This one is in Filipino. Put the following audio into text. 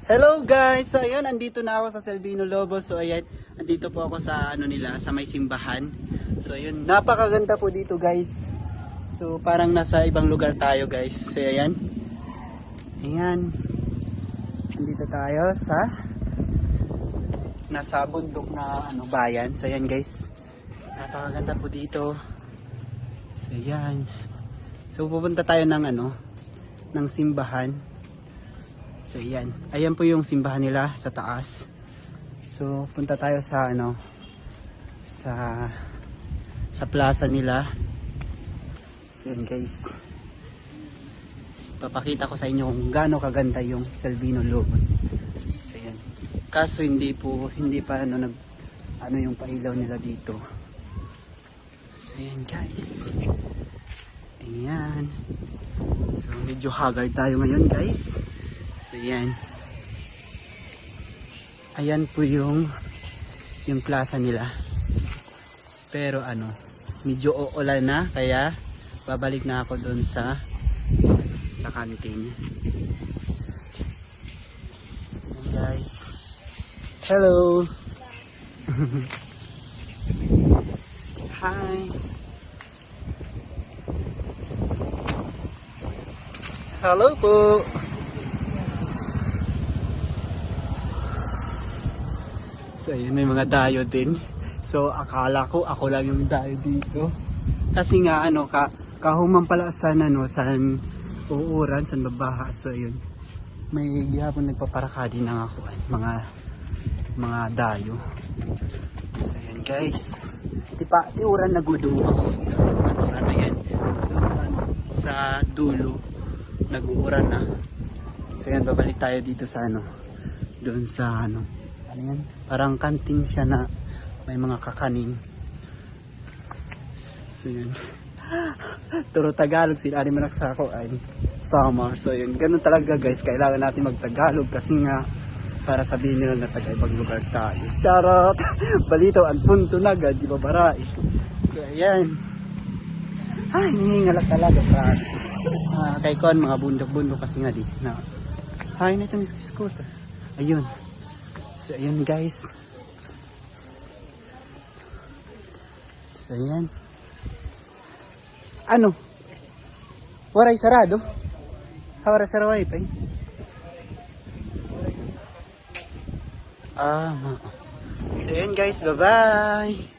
Hello guys! So ayun, andito na ako sa Selvino Lobos. So ayan, andito po ako sa nila, sa may simbahan. So ayun, napakaganda po dito guys. So parang nasa ibang lugar tayo guys. So ayan. Ayan. Andito tayo sa nasa bundok na bayan. So ayan guys. Napakaganda po dito. So ayan. So pupunta tayo ng ng simbahan. So yan, ayan po yung simbahan nila sa taas. So punta tayo sa sa plaza nila. So yan guys. Papakita ko sa inyo kung gaano kaganda yung Selvino Lobos. So yan. Kaso hindi pa yung pailaw nila dito. So yan guys. Ayan. So medyo haggard tayo ngayon guys. So yan. Ayan po yung plaza nila. Pero medyo uulan na kaya babalik na ako doon sa kantin. Ayan guys. Hello. Hi. Hello po. So ayun, may mga dayo din. So akala ko ako lang yung dayo dito. Kasi nga kahuman pala san uuran, san babaha. So ayun, may gihapon nagpaparakadi ng ako mga dayo. So ayun guys, di uran naguduho ako. So ayan, sa dulo nag-uuran na. So yan, babalik tayo dito sa doon sa yan? Parang kanting siya na may mga kakanin. So yun. Turo Tagalog sila ni Manaksako ay summer. So yun, ganun talaga guys. Kailangan natin mag-Tagalog kasi nga para sabihin nila na taga-ibang lugar tayo. Charot! Balito ang punto na agad, di ba barai? So ayan. Ay, hinihingalak talaga para kay Kon, mga bundok-bundok kasi nga di na. Hay na itong scooter. Ayun. So ayan guys. So ayan. Waray sarado? Hawara sa wifi? So ayan guys, bye bye.